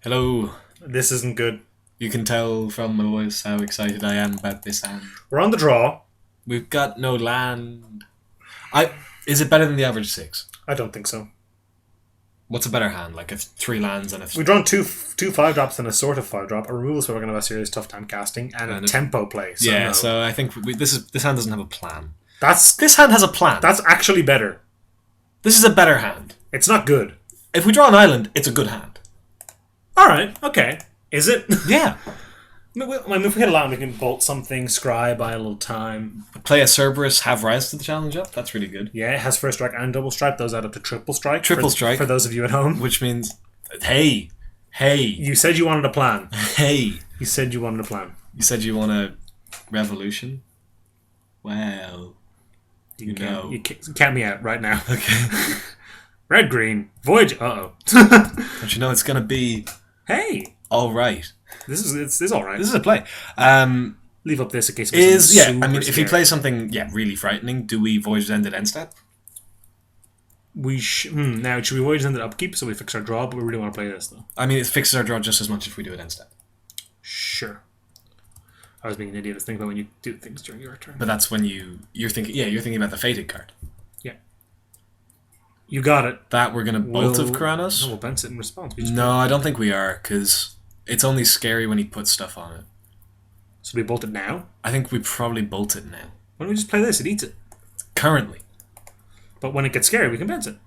Hello. This isn't good. You can tell from my voice how excited I am about this hand. We're on the draw. We've got no land. Is it better than the average 6? I don't think so. What's a better hand? Like a 3 lands and a... We've drawn two 5-drops and a sort of 5-drop. A removal spell we're going to have a serious tough time casting, and a tempo play. So yeah, no. so I think this hand doesn't have a plan. This hand has a plan. That's actually better. This is a better hand. It's not good. If we draw an island, it's a good hand. Alright, okay. Is it? Yeah. I mean, if we hit a land, we can bolt something, scry, buy a little time. Play a Cerberus, have Rise to the challenge up. That's really good. Yeah, it has first strike and double strike. Those add up to triple strike. Triple strike. For those of you at home. Which means, hey. You said you wanted a plan. Hey. You said you wanted a plan. You said you want a revolution? Well, you know. You count me out right now. Okay. Red, green, Voyage. Don't you know it's going to be... Hey. All right. This is all right. This is a play. Leave up this in case. If he plays something, really frightening, do we Voyage End it instead? Now should we Voyage End it upkeep so we fix our draw? But we really want to play this though. I mean, it fixes our draw just as much if we do it instead. Sure. I was being an idiot. Let's think about when you do things during your turn. But that's when you're thinking. Yeah, you're thinking about the Fated card. Yeah. You got it. That we're gonna bolt of Karanos. No, we'll bounce it in response. No, I don't think we are because it's only scary when he puts stuff on it. So we bolt it now? I think we probably bolt it now. Why don't we just play this? It eats it. Currently. But when it gets scary, we can bounce it.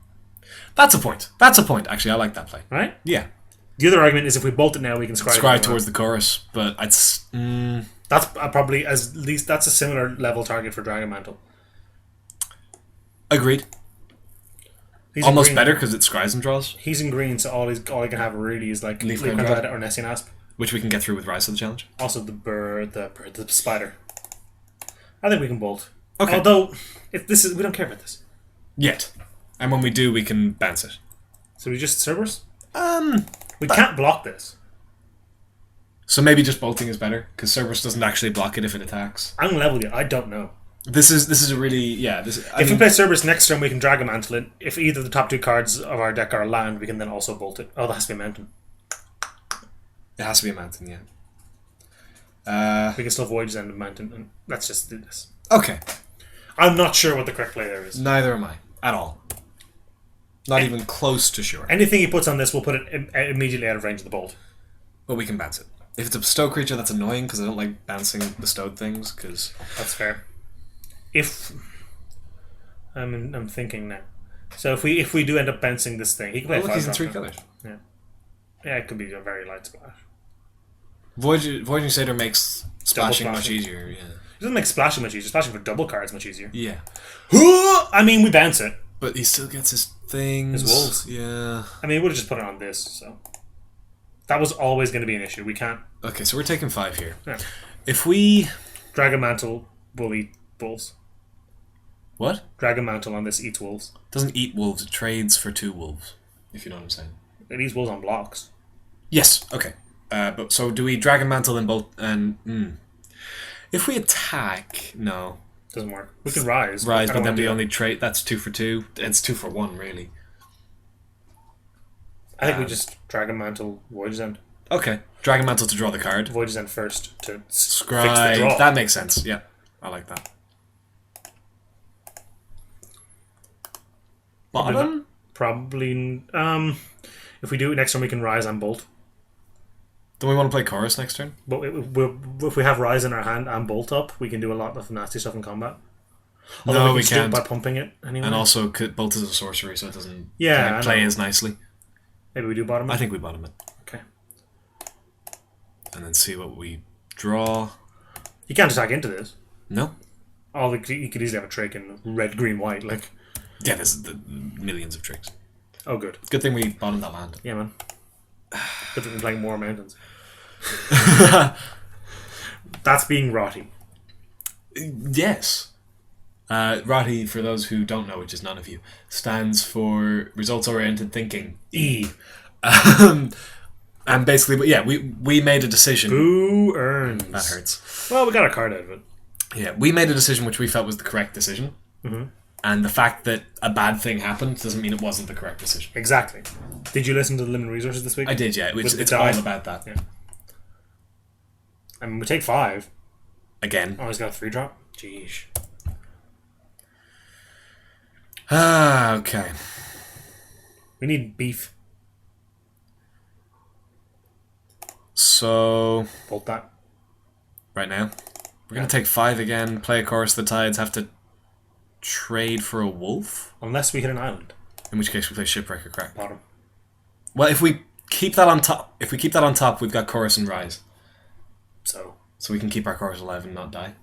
That's a point. That's a point. Actually, I like that play. Right? Yeah. The other argument is if we bolt it now, we can scry towards the chorus, but it's... That's probably, at least, that's a similar level target for Dragon Mantle. Agreed. Almost better because it scries and draws. He's in green, so all he can have really is like Leaf Condrada or Nessian Asp. Which we can get through with Rise to the Challenge. Also the bird, the spider. I think we can bolt. Okay. Although, we don't care about this. Yet. And when we do, we can bounce it. So we just Cerberus? We can't block this. So maybe just bolting is better, because Cerberus doesn't actually block it if it attacks. I'm level yet. I don't know. This is a really... Yeah. If we play Cerberus next turn, we can Dragon Mantle it. If either of the top 2 cards of our deck are a land, we can then also bolt it. Oh, that has to be a mountain. It has to be a mountain, yeah. We can still Voyage End a mountain, and let's just do this. Okay. I'm not sure what the correct play there is. Neither am I. At all. Not even close to sure. Anything he puts on this, we'll put it immediately out of range of the bolt. But we can bounce it. If it's a bestowed creature, that's annoying, because I don't like bouncing bestowed things, because... That's fair. If... I'm thinking now. So if we do end up bouncing this thing, he can play look, he's in 3 colors. Yeah. Yeah, it could be a very light splash. Voyaging Satyr makes splashing much easier, yeah. It doesn't make splashing much easier. Splashing for double cards much easier. Yeah. I mean, we bounce it. But he still gets his things. His wolves. Yeah. I mean, we would have just put it on this, so... That was always going to be an issue. We can't... Okay, so we're taking 5 here. Yeah. If we... Dragon Mantle will eat wolves. What? Dragon Mantle on this eats wolves. It doesn't eat wolves, it trades for 2 wolves, if you know what I'm saying. It eats wolves on blocks. Yes, okay. But so do we Dragon Mantle and bolt... and If we attack... No. Doesn't work. We can Rise. Rise, but then we only trade... That's 2 for 2. It's 2 for 1, really. I think we just Dragon Mantle, Voyage End. Okay. Dragon Mantle to draw the card. Voyage End first to fix the Scry. draw. That makes sense, yeah. I like that. Bottom? Probably... if we do it next turn, we can Rise and Bolt. Don't we want to play Chorus next turn? But if we have Rise in our hand and Bolt up, we can do a lot of nasty stuff in combat. Although we can can't. do it by pumping it anyway. And also, Bolt is a sorcery, so it doesn't I play know. as nicely. Maybe we do bottom it? I think we bottom it. Okay. And then see what we draw. You can't attack into this. No. You could easily have a trick in red, green, white. Like. Yeah, there's millions of tricks. Oh, good. Good thing we bottomed that land. Yeah, man. Good thing we're playing more mountains. That's being Rotty. Yes. Rotty, for those who don't know, which is none of you, stands for results-oriented thinking. E. And basically, yeah, we made a decision. Who earns? That hurts. Well, we got a card out of it. Yeah, we made a decision which we felt was the correct decision. Mm-hmm. And the fact that a bad thing happened doesn't mean it wasn't the correct decision. Exactly. Did you listen to the limited resources this week? I did, yeah. It's all about that. Yeah. I mean, we take 5. Again. Oh, he's got a 3-drop? Jeez. Okay. We need beef. So... Bolt that. Right now. We're going to take 5 again, play a Chorus of the Tides, have to trade for a wolf? Unless we hit an island. In which case we play Shipwreck or Crack. Bottom. Well, if we keep that on top, we've got Chorus and Rise. So we can keep our Chorus alive and not die.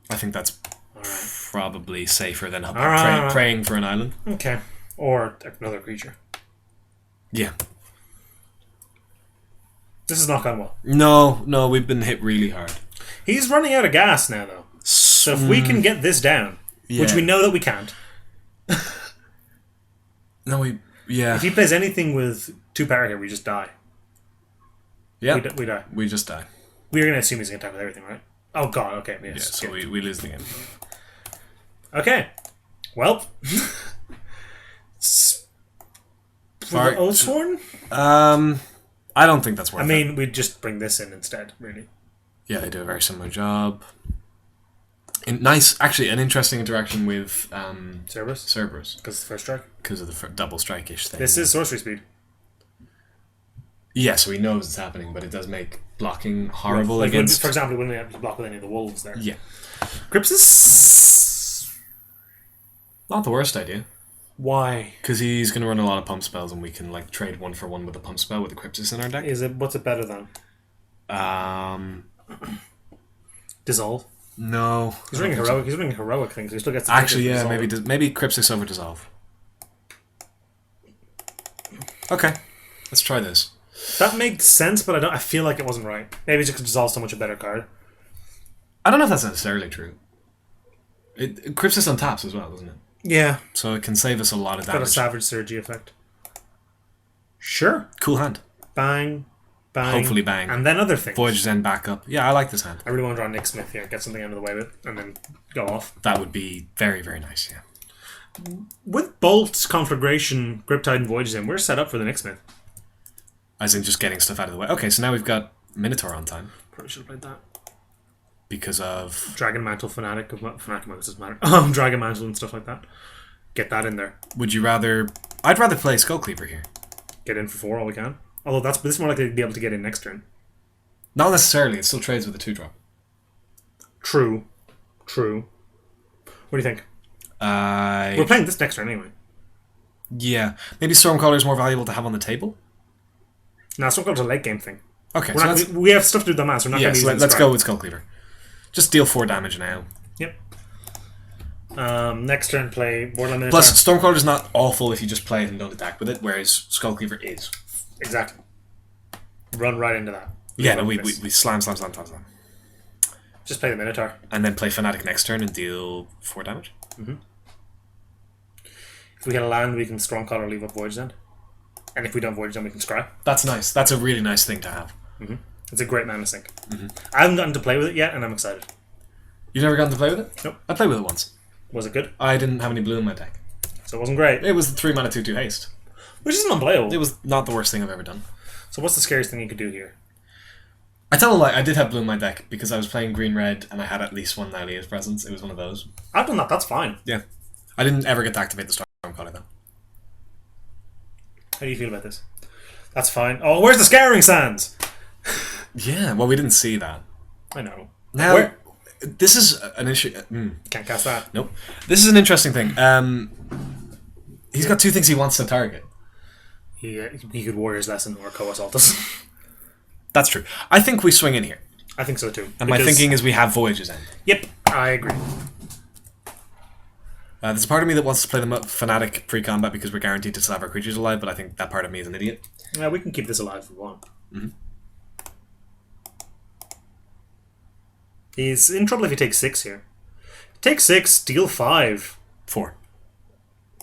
I think that's probably safer than praying for an island. Okay. Or another creature. Yeah. This is not gone well. No, we've been hit really hard. He's running out of gas now, though. So if we can get this down, which we know that we can't. Yeah. If he plays anything with 2 power here, we just die. Yeah. We die. We just die. We're going to assume he's going to attack with everything, right? Oh, God, okay. Yes, yeah, so we lose the game. Okay. Well. For the Oathsworn? I don't think that's worth it. I mean, we'd just bring this in instead, really. Yeah, they do a very similar job. Actually, an interesting interaction with Cerberus. Because the first strike? Because of the double strike-ish thing. This is sorcery speed. Yeah, so he knows it's happening, but it does make blocking horrible against... For example, when we have to block with any of the wolves there. Yeah. Gripsis? Not the worst idea. Why? Because he's going to run a lot of pump spells, and we can trade 1 for 1 with a pump spell with the Crypsis in our deck. What's it better than? Dissolve? No. He's running heroic. He's running heroic things. So he still gets. Actually, yeah, maybe Crypsis over Dissolve. Okay, let's try this. That makes sense, but I feel like it wasn't right. Maybe it's just because Dissolve's so much a better card. I don't know if that's necessarily true. Crypsis on taps as well, doesn't it? Yeah. So it can save us a lot of damage. Got a Savage Surgy effect. Sure. Cool hand. Bang. Bang. Hopefully bang. And then other things. Voyager's End back up. Yeah, I like this hand. I really want to draw Nick Smith here, get something out of the way with it, and then go off. That would be very, very nice, yeah. With Bolt's Conflagration, Griptide, and Voyager's End, we're set up for the Nick Smith. As in just getting stuff out of the way. Okay, so now we've got Minotaur on time. Probably should have played that. Because of... Dragon Mantle, Fanatic doesn't matter. Dragon Mantle and stuff like that. Get that in there. Would you rather... I'd rather play Skull Cleaver here. Get in for 4 all we can. Although this is more likely to be able to get in next turn. Not necessarily. It still trades with a 2-drop. True. What do you think? We're playing this next turn anyway. Yeah. Maybe Stormcaller is more valuable to have on the table? No, Stormcaller's a late game thing. Okay, we have stuff to do with the mass. We're not going to use it. Let's go with Skull Cleaver. Just deal 4 damage now. Yep. Next turn, play Borderland Minotaur. Plus, Stormcaller is not awful if you just play it and don't attack with it, whereas Skull Cleaver is. Exactly. Run right into that. Yeah, no, we slam. Just play the Minotaur. And then play Fanatic next turn and deal 4 damage. Mm-hmm. If we get a land, we can Stormcaller leave up Voyager's End. And if we don't Voyager's End, we can Scry. That's nice. That's a really nice thing to have. Mm-hmm. It's a great mana sink. Mm-hmm. I haven't gotten to play with it yet, and I'm excited. You've never gotten to play with it? Nope. I played with it once. Was it good? I didn't have any blue in my deck. So it wasn't great? It was 3 mana 2/2 haste. Which isn't unplayable. It was not the worst thing I've ever done. So what's the scariest thing you could do here? I tell a lie, I did have blue in my deck because I was playing green-red and I had at least 1 Nylea's Presence. It was one of those. I've done that, that's fine. Yeah. I didn't ever get to activate the Stormcaller though. How do you feel about this? That's fine. Oh, where's the Scouring Sands? Yeah, well, we didn't see that. I know. Now, this is an issue. Can't cast that. Nope. This is an interesting thing. He's got 2 things he wants to target. He could Warrior's Lesson or Co-Assault us. That's true. I think we swing in here. I think so too. And my thinking is we have Voyager's End. Yep, I agree. There's a part of me that wants to play the Fanatic pre-combat because we're guaranteed to still have our creatures alive, but I think that part of me is an idiot. Yeah, we can keep this alive if we want. Mm-hmm. He's in trouble if he takes 6 here. Take 6, deal 5. 4.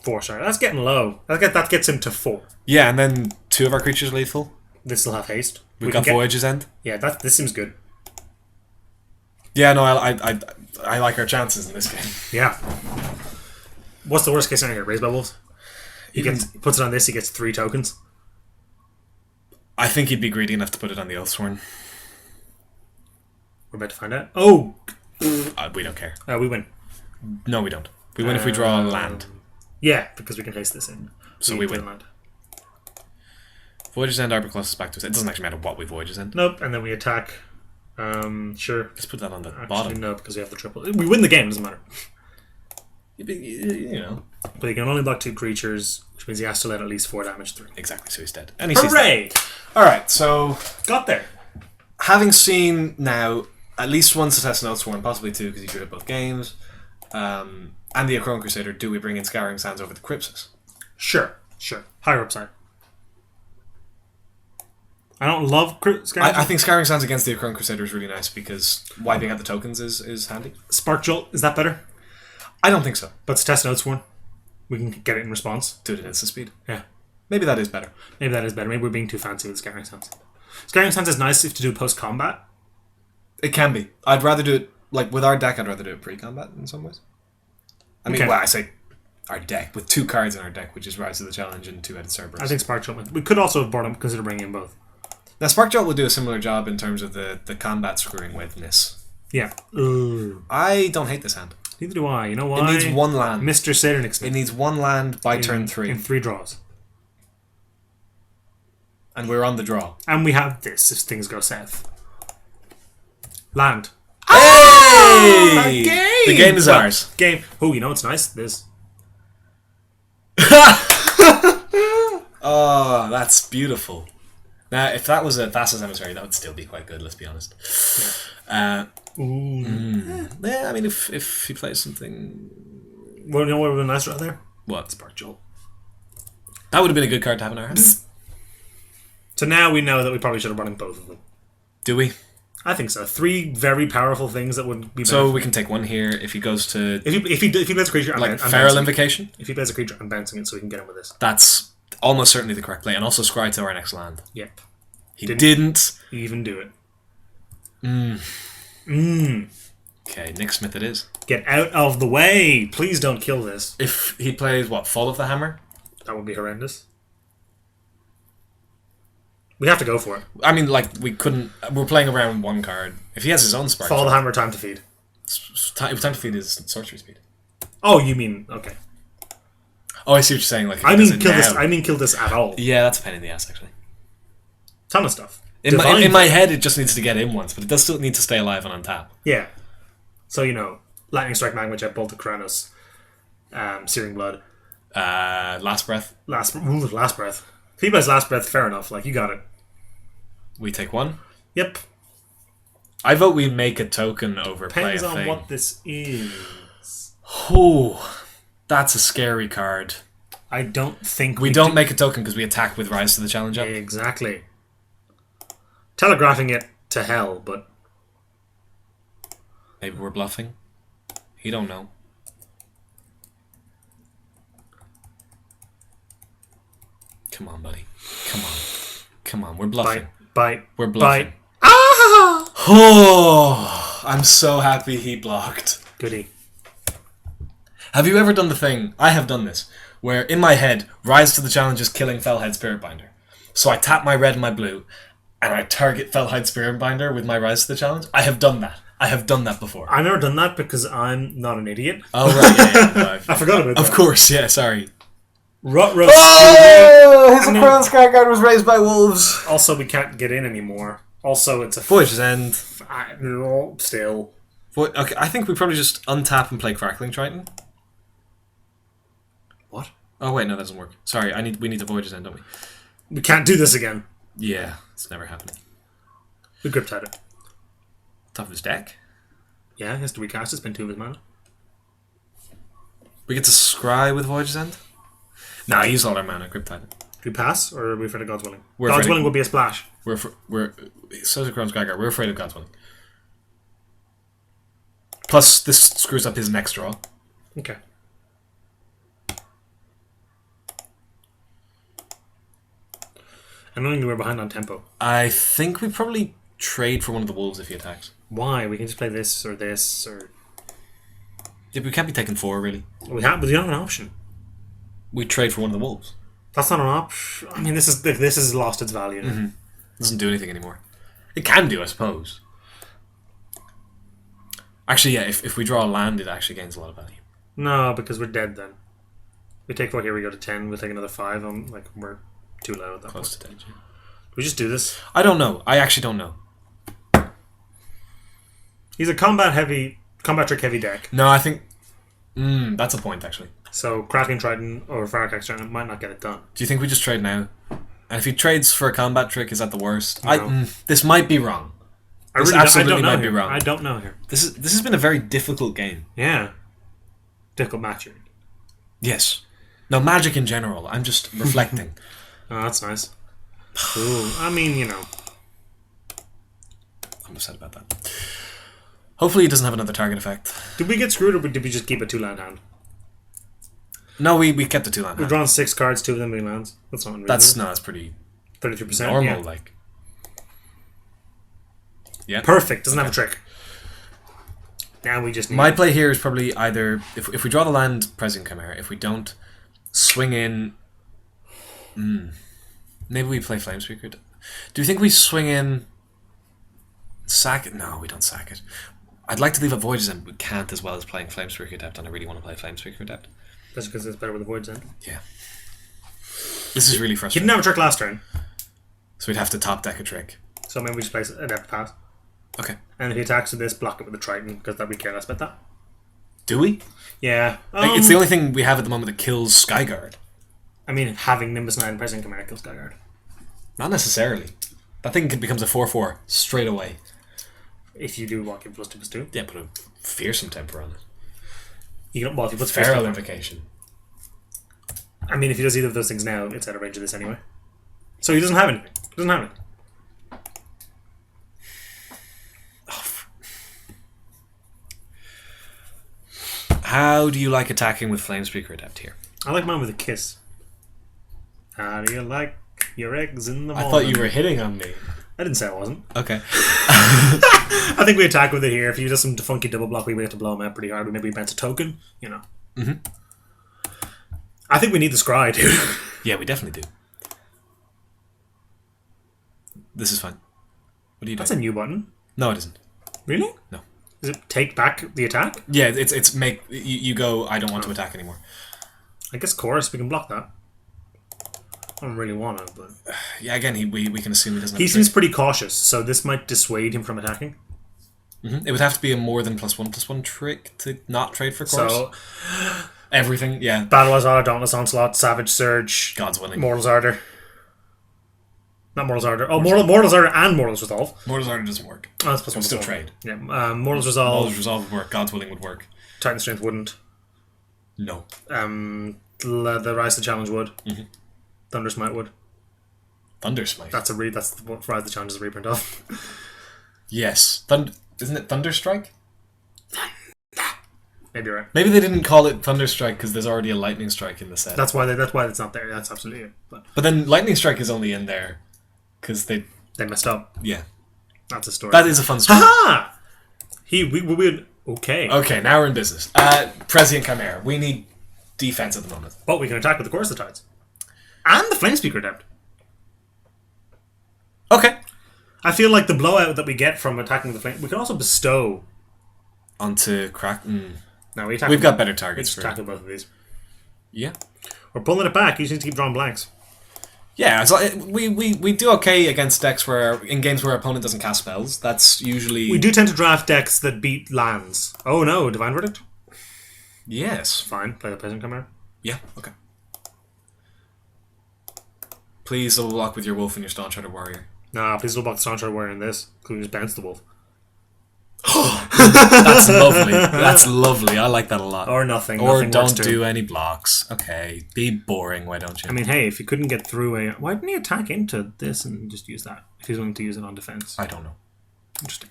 4, sorry. That's getting low. That gets him to 4. Yeah, and then 2 of our creatures are lethal. This will have haste. We've got Voyager's End. Yeah, this seems good. Yeah, no, I like our chances in this game. Yeah. What's the worst case scenario? Raised by wolves. He puts it on this. He gets 3 tokens. I think he'd be greedy enough to put it on the Oathsworn. We're about to find out. Oh, We don't care. we win. No, we don't. We win if we draw land. Yeah, because we can haste this in. So we win. Land. Voyager's End, Arbor Colossus back to us. It doesn't actually matter what we Voyager's End. Nope, and then we attack. Sure. Let's put that on the Actually, bottom. no, because we have the triple. We win the game, doesn't matter. You know. But he can only block 2 creatures, which means he has to let at least 4 damage through. Exactly, so he's dead. And he sees Hooray! that. Alright, so Got there. having seen now at least one success in Oathsworn, possibly 2 because he drew it both games, and the Acron Crusader, do we bring in Scouring Sands over the Crypsis? Sure. Higher upside. I don't love Scouring. I think Scouring Sands against the Acron Crusader is really nice because wiping out the tokens is handy. Spark Jolt, is that better? I don't think so. But it's test notes one. We can get it in response. Do it at instant speed. Yeah. Maybe that is better. Maybe that is better. Maybe we're being too fancy with Scouring Sands. Scouring Sands is nice if to do post-combat. It can be. I'd rather do it, like, with our deck, I'd rather do it pre-combat in some ways. I mean, Okay. well, I say our deck, with 2 cards in our deck, which is Rise to the Challenge and 2-Headed Cerberus. I think Spark Jolt. We could also have brought him, consider bringing in both. Now, Spark Jolt will do a similar job in terms of the combat screwing withness. Yeah. I don't hate this hand. Neither do I. You know why? It needs 1 land. Mr. Saturn It needs 1 land by turn 3. In 3 draws. And we're on the draw. And we have this if things go south. Land. Hey! Game! The game is ours. Game. Oh, you know what's nice? This. Oh, that's beautiful. Now, if that was a Thassa's Emissary, that would still be quite good, let's be honest. Yeah, I mean, if he plays something... Well, you know what would have been nice right there? What? Spark Jolt. That would have been a good card to have in our hands. So now we know that we probably should have run in both of them. Do we? I think so. 3 very powerful things that would be better. So we can take 1 here if he goes to... If he plays a creature, like I'm Feral bouncing. Invocation? If he plays a creature, I'm bouncing it so we can get him with this. That's almost certainly the correct play. And also scry to our next land. Yep. He didn't even do it. Okay, Nick Smith it is. Get out of the way! Please don't kill this. If he plays, what, Fall of the Hammer? That would be horrendous. We have to go for it. I mean, like, we couldn't... We're playing around 1 card. If he has his own Spark... Fall the Hammer, time to feed. It was time to feed his sorcery speed. Oh, you mean... Okay. Oh, I see what you're saying. Like, if he I does mean it kill now- this. I mean kill this at all. Yeah, that's a pain in the ass, actually. Ton of stuff. In my head, it just needs to get in once, but it does still need to stay alive and on tap. Yeah. So, you know, Lightning Strike, Magma Jet, Bolt of Kranos, Searing Blood. Last Breath. Last Breath. If he plays Last Breath, fair enough. Like, you got it. We take 1. Yep. I vote we make a token over Depends play a on thing. what this is. Oh, that's a scary card. I don't think We don't make a token because we attack with Rise to the Challenge up. Exactly. Telegraphing it to hell, but... Maybe we're bluffing. You don't know. Come on, buddy. Come on. We're bluffing. Bite. We're bluffing. Bite. Ah! Oh, I'm so happy he blocked. Goody. Have you ever done the thing? I have done this, where in my head, Rise to the Challenge is killing Fellhide Spiritbinder. So I tap my red and my blue, and I target Fellhide Spiritbinder with my Rise to the Challenge. I have done that. I have done that before. I've never done that because I'm not an idiot. Oh, right, yeah. I forgot about that. Of course, yeah, sorry. Rut-row. Oh, his And then- Crown Skyguard was raised by wolves. Also, we can't get in anymore. Also, it's a... Voyage's End. Still. Okay, I think we probably just untap and play Crackling Triton. What? Oh, wait, no, that doesn't work. Sorry, we need the Voyage's End, don't we? We can't do this again. Yeah, it's never happening. We gripped at it. Top of his deck. Yeah, he has to recast it. Spend 2 of his mana. We get to scry with Voyage's End? Nah, use all our mana, Grip Titan. Do we pass, or are we afraid of God's Willing? We're God's afraid Willing of- will be a splash. We're so's a Crown Skyguard. We're afraid of God's Willing. Plus, this screws up his next draw. Okay. I don't think we're behind on tempo. I think we probably trade for one of the wolves if he attacks. Why? We can just play this or this or Yeah, we can't be taking 4 really. we don't have an option. We trade for one of the wolves. That's not an option. I mean, this is lost its value. Now. Doesn't do anything anymore. It can do, I suppose. Actually, yeah. If we draw a land, it actually gains a lot of value. No, because we're dead then. We take 4 here. We go to 10. We'll take another 5. We're too low at that Close point. to dead. Yeah. We just do this. I don't know. I actually don't know. He's a combat trick heavy deck. No, I think that's a point actually. So Kraken Triton or Farcax Triton might not get it done. Do you think we just trade now? And if he trades for a combat trick, is that the worst? No. This might be wrong. I This really absolutely don't know might be here. wrong. I don't know here. This has been a very difficult game. Yeah. Difficult matching. Yes. No, Magic in general. I'm just reflecting. Oh, that's nice. Ooh, I mean, you know. I'm upset about that. Hopefully he doesn't have another target effect. Did we get screwed or did we just keep a 2-land hand? No, we kept the 2-land We've hand. drawn 6 cards, 2 of them being lands. That's not unreasonable. That's pretty 33%. normal, Yeah. like. Yeah. Perfect. Doesn't have a trick. Now we just need... My play here is probably either if we draw the land, Present Chimera. If we don't, swing in. Maybe we play Flamespeaker. Do you think we swing in? Sack it? No, we don't sack it. I'd like to leave a Voyages in, but we can't as well as playing Flamespeaker Adept, and I really want to play Flamespeaker Adept. That's because it's better with the Voids in. Yeah. This is really He frustrating. didn't have a trick last turn, So we'd have to top deck a trick. so maybe we just play Adept Pass. Okay. And if he attacks with this, block it with the Triton, because we care less about that. Do we? Yeah. It's the only thing we have at the moment that kills Skyguard. I mean, having Nimbus 9 and Present Chimera kills Skyguard. Not necessarily. That thing becomes a 4/4 straight away. If you do walk in +2/+2. Yeah, put a fearsome temper on it. You can, well, if you put Feral Feral Invocation. I mean, if he does either of those things now, it's out of range of this anyway. So he doesn't have anything. He doesn't have anything. How do you like attacking with Flamespeaker Adept here? I like mine with a kiss. How do you like your eggs in the morning? I thought you were hitting on me. I didn't say I wasn't. Okay. I think we attack with it here. If he does some funky double block, we have to blow him out pretty hard. We maybe bounce a token, you know. I think we need the scry, dude. Yeah, we definitely do. This is fine. What are you doing? That's a new button. No, it isn't. Really? No. Does it take back the attack? Yeah, it's make you go. I don't want to attack anymore. I guess chorus, we can block that. I don't really want to, but... Yeah, again, we can assume he doesn't. He have seems pretty cautious, so this might dissuade him from attacking. It would have to be a more than +1/+1 trick to not trade for course. So, Everything, yeah. Battle Art, Dauntless Onslaught, Savage Surge, God's willing. Mortal's Ardor. Not Mortal's Ardor. Oh, Mortal's Ardor and Mortal's Resolve. Mortal's Ardor doesn't work. Oh, that's +1/+1. So still trade. Yeah, Mortal's Resolve. Mortal's Resolve would work. God's willing would work. Titan Strength wouldn't. No. The Rise to Challenge would. Thunder Smite would. Thunder Smite. That's what Rise to Challenge is a reprint of. Yes. Isn't it Thunderstrike? Maybe you're right. Maybe they didn't call it Thunderstrike because there's already a Lightning Strike in the set. That's why it's not there. That's absolutely it. But then Lightning Strike is only in there because they messed up. Yeah. That's a story. That is a fun story. Ha! We okay. Okay, now we're in business. Prescient Chimera. We need defense at the moment. But we can attack with the Chorus of the Tides. And the Flamespeaker Adept. Okay. I feel like the blowout that we get from attacking the flame, we can also bestow. Onto Kraken. No, we've got better targets for tackle both of these. Yeah. We're pulling it back. You just need to keep drawing blanks. Yeah, so we do okay against decks in games where our opponent doesn't cast spells. That's usually We do tend to draft decks that beat lands. Oh no, Divine Verdict? Yes. Fine, play the Present Chimera. Yeah, okay. Please double block with your wolf and your Staunch Hearted Warrior. Nah, please don't block the Staunch wearing this. Could we just bounce the wolf? That's lovely. That's lovely. I like that a lot. Or nothing. Or Nothing works don't too. do any blocks. Okay. Be boring, why don't you? I mean, hey, if he couldn't get through a... Why didn't he attack into this and just use that? If he's willing to use it on defense. I don't know. Interesting.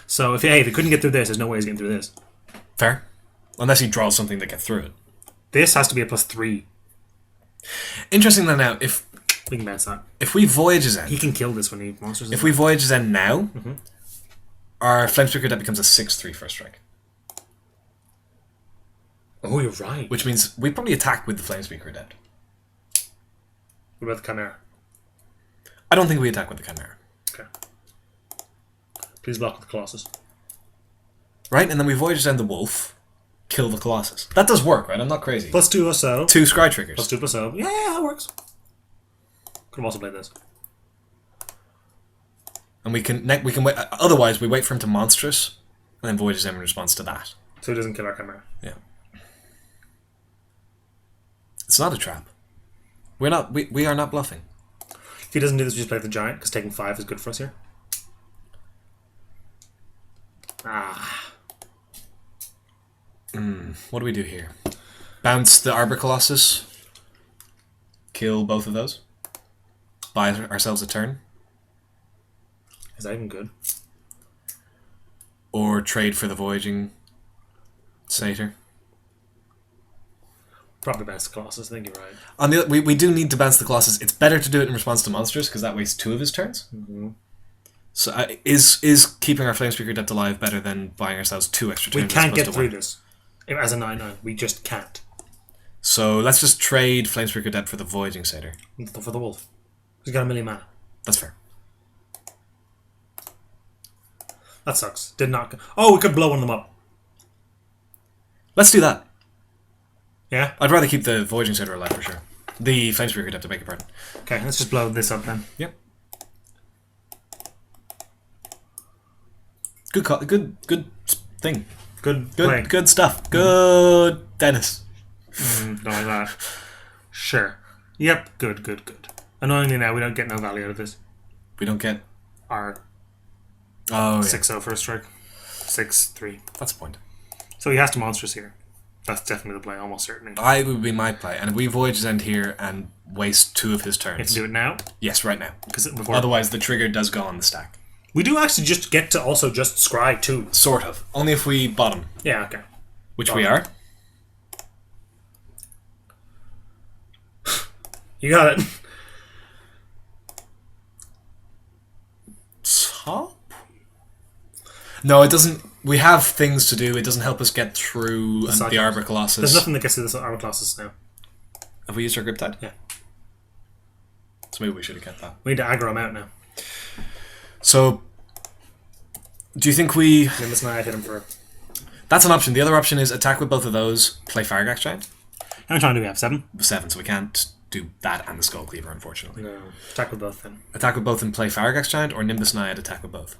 So, if he couldn't get through this, there's no way he's getting through this. Fair. Unless he draws something to get through it. This has to be a +3. Interesting then now, if We can bounce that. we Voyages End... He can kill this when he monsters. If we Voyages End now, our Flamespeaker deck becomes a 6/3 first strike. Oh, you're right. Which means we probably attack with the Flamespeaker deck. What about the Chimera? I don't think we attack with the Chimera. Okay. Please block with the Colossus. Right? And then we Voyage Down the Wolf, kill the Colossus. That does work, right? I'm not crazy. +2 or so. 2 Scry triggers. +2 or so. Yeah, that works. Could have also played this. And we can wait. Otherwise, we wait for him to Monstrous, and then Voyage him in response to that. So he doesn't kill our Chimera. Yeah. It's not a trap. We are not bluffing. If he doesn't do this, we just play the Giant, because taking 5 is good for us here. What do we do here? Bounce the Arbor Colossus. Kill both of those. Buy ourselves a turn. Is that even good? Or trade for the Voyaging Satyr. Probably bounce the Colossus, I think you're right. On the we do need to bounce the Colossus. It's better to do it in response to monsters because that wastes 2 of his turns. So is keeping our Flamespeaker Adept alive better than buying ourselves 2 extra turns? We can't get through this as a 9/9. We just can't. So let's just trade Flamespeaker Adept for the Voyaging Satyr. For the Wolf. He's got 1,000,000 mana. That's fair. That sucks. Did not. Oh, we could blow one of them up. Let's do that. Yeah? I'd rather keep the Voyaging Satyr alive for sure. The Flamespeaker Adept, to beg your pardon. Okay, let's just blow this up then. Yep. Good call. Good thing. Good stuff. Good Denis. Don't like that. Sure. Yep, good. Annoyingly now, we don't get no value out of this. We don't get Our 6-0 first strike. 6-3. That's the point. So he has to Monstrous here. That's definitely the play, almost certainly. I would be my play. And if we Voyage End here and waste 2 of his You have turns. to do it now? Yes, right now. Before Otherwise, the trigger does go on the stack. we do actually just get to also just scry too. Sort of. Only if we bottom. Yeah, okay. Which we are. You got it. Top? No, it doesn't. We have things to do. It doesn't help us get through the Arbor Colossus. There's nothing that gets to this Arbor Colossus now. Have we used our Griptide? Yeah. So maybe we should have kept that. We need to aggro him out now. So, do you think we... Nimbus and I hit him for... That's an option. The other option is attack with both of those, play Faragax Giant. How many times do we have? 7? 7, so we can't do that and the Skull Cleaver, unfortunately. No. Attack with both then. Attack with both and play Faragax Giant, or Nimbus Naiad attack with both?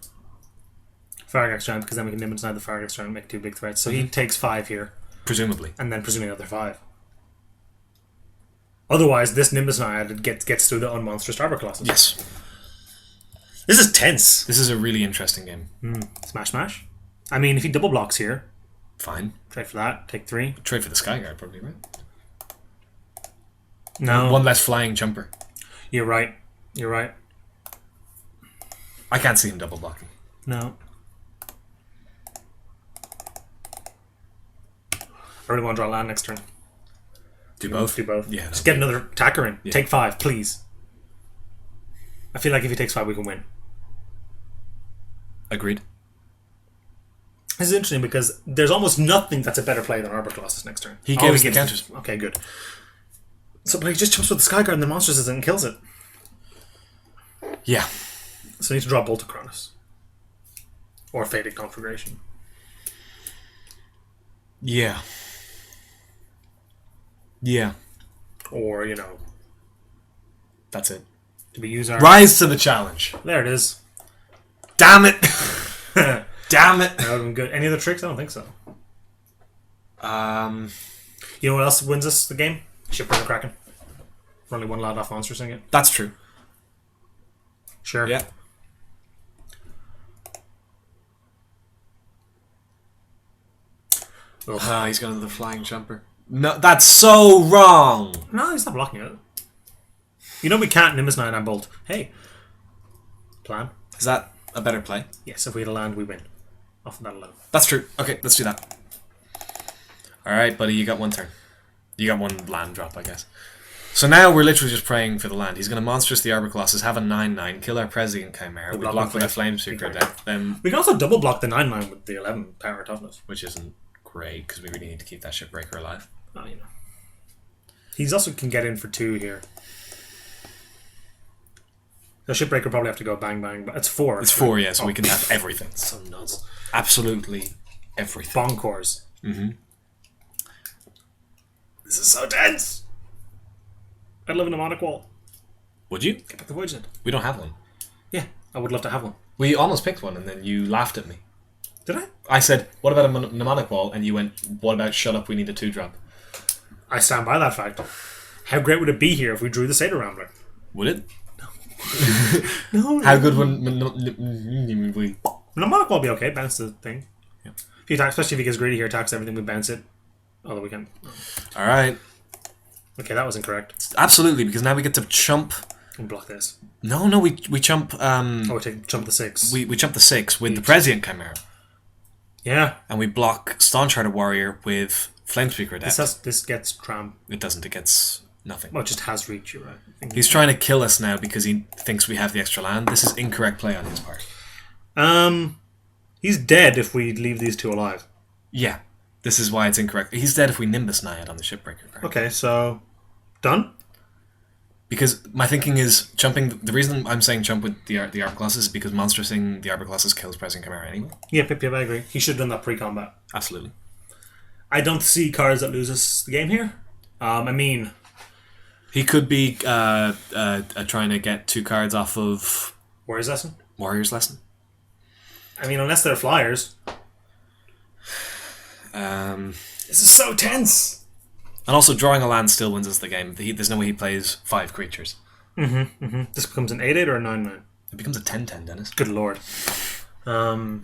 Faragax Giant, because then we can Nimbus and the Faragax Giant and make 2 big threats. So he takes 5 here. Presumably. And then presumably another 5. Otherwise, this Nimbus Naiad gets through the unmonstrous Arbor Colossus. Yes. This is tense. This is a really interesting game. Smash. I mean, if he double blocks here, Fine. trade for that, take 3. Trade for the Skyguard, probably, right? No. One less flying jumper. You're right. I can't see him double blocking. No. I really want to draw land next turn. Do both? Do both. Yeah. Just get another attacker in. Yeah. Take 5, please. I feel like if he takes 5, we can win. Agreed. This is interesting because there's almost nothing that's a better play than Arbor Colossus next turn. He All gave us the gives counters. Okay, good. So, but he just jumps with the Skyguard and the monsters and kills it. Yeah. So he needs to draw Bolt of Cronus. Or Faded Conflagration. Yeah. Yeah. Or, That's it. do we use our... Rise to the challenge. There it is. Damn it. Damn it. That would have been good. Any other tricks? I don't think so. Um, You know what else wins us the game? Shipwreck and Kraken. We're only 1 loud off monster saying it. that's true. Sure. Yeah. Ugh. He's got another flying jumper. No, that's so wrong. No, he's not blocking it. You know we can't Nimbus 9 and Bolt. Hey. Plan. Is that a better play? Yes, if we had a land, we win. Off of that alone. That's true. Okay, let's do that. Alright, buddy, you got 1 turn. You got 1 land drop, I guess. So now we're literally just praying for the land. He's going to monstrous the Arbor Colossus, have a 9/9, kill our Prescient Chimera, we block with a Flamespeaker deck, then We can also double block the 9/9 with the 11 power toughness. which isn't great because we really need to keep that Shipbreaker alive. Oh, you know. He's also can get in for 2 here. The Shipbreaker probably have to go bang bang, but it's 4. It's 4, yeah, so we can have everything. So nuts. Absolutely everything. Bonkers. Mm-hmm. This is so tense. I'd live in a mnemonic wall. Would you? Get back the Void Shed. We don't have one. Yeah, I would love to have one. We almost picked one and then you laughed at me. Did I? I said, what about a mnemonic wall? And you went, what about shut up, we need a 2-drop. I stand by that fact. How great would it be here if we drew the Seder Rambler? Would it? No. How good would we... Mnemonic wall be okay. Bounce the thing. Yeah. If he attacks, especially if he gets greedy here, attacks everything, we bounce it. Although we can. Alright. Okay, that was incorrect. Absolutely, because now we get to chump... And block this. No, we chump... Oh, we take jump the 6. We chump the 6 with the Prescient Chimera. Yeah. And we block Staunch-Hearted Warrior with Flamespeaker Adept. This gets tram. It doesn't, it gets nothing. Well, it just has reach, you're right. He's trying to kill us now because he thinks we have the extra land. This is incorrect play on his part. He's dead if we leave these 2 alive. Yeah. This is why it's incorrect. He's dead if we Nimbus Naiad on the Shipbreaker card. Okay, so... Done? Because my thinking is jumping. The reason I'm saying jump with the Arbor Colossus is because monstrosing the Arbor Colossus kills Prescient Chimera anyway. Yeah, I agree. He should have done that pre-combat. Absolutely. I don't see cards that lose us the game here. I mean... He could be trying to get 2 cards off of Warrior's Lesson? Warrior's Lesson. I mean, unless they're flyers. This is so tense! And also, drawing a land still wins us the game. There's no way he plays 5 creatures. This becomes an 8/8 or a 9/9? It becomes a 10/10, Dennis. Good lord. So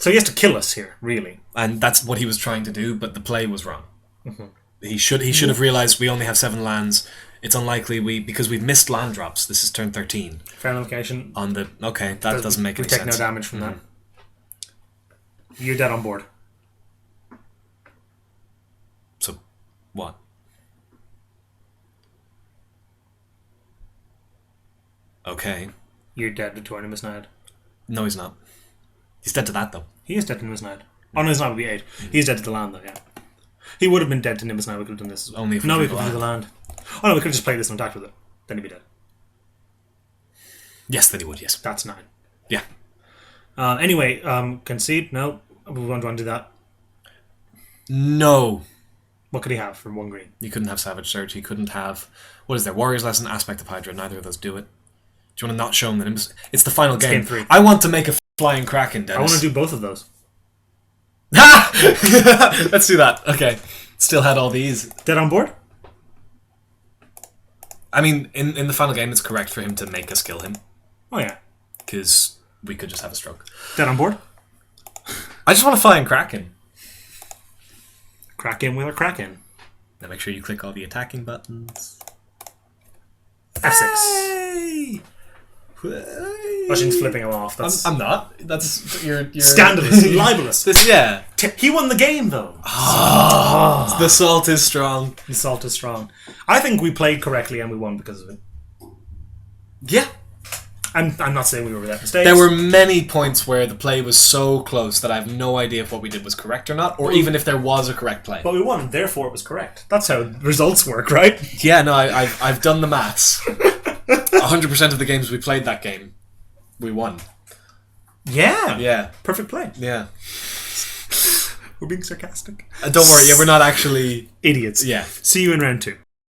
he has to kill us here, really. And that's what he was trying to do, but the play was wrong. He should have realised we only have 7 lands. It's unlikely because we've missed land drops. This is turn 13. Fair location. On the that doesn't make any sense. We sense. take no damage from that. You're dead on board. So, what? Okay. You're dead to Nimbus Naiad. No, he's not. He's dead to that, though. He is dead to Nimbus Naiad. Oh, no, it's not. It would be 8. He's dead to the land, though, yeah. He would have been dead to Nimbus Naiad. We could have done this. Only if we no, we drew could the do the land. Oh, no, we could have just played this and attacked with it. Then he'd be dead. Yes, then he would, yes. That's 9. Yeah. Anyway, concede? No. We want to do that. No. What could he have for 1 green? He couldn't have Savage Surge. He couldn't have... What is there? Warrior's Lesson, Aspect of Hydra. Neither of those do it. Do you want to not show him the Nimbus? It's the final game. Game 3. I want to make a flying Kraken, Dennis. I want to do both of those. Let's do that. Okay. Still had all these. Dead on board? I mean, in the final game, it's correct for him to make us kill him. Oh, yeah. Because we could just have a stroke. Dead on board? I just want to fly in Kraken. Kraken will or Kraken? Now make sure you click all the attacking buttons. F6. Hey! Oisin's flipping him off. That's I'm not. That's you're scandalous. Libelous. Yeah. He won the game, though. The salt is strong. The salt is strong. I think we played correctly and we won because of it. Yeah. I'm not saying we were without mistakes. There were many points where the play was so close that I have no idea if what we did was correct or not, or even if there was a correct play. But we won, therefore it was correct. That's how results work, right? Yeah, no, I've done the maths. 100% of the games we played that game, we won. Yeah. Yeah. Perfect play. Yeah. We're being sarcastic. Don't worry, yeah, we're not actually... Idiots. Yeah. See you in round 2.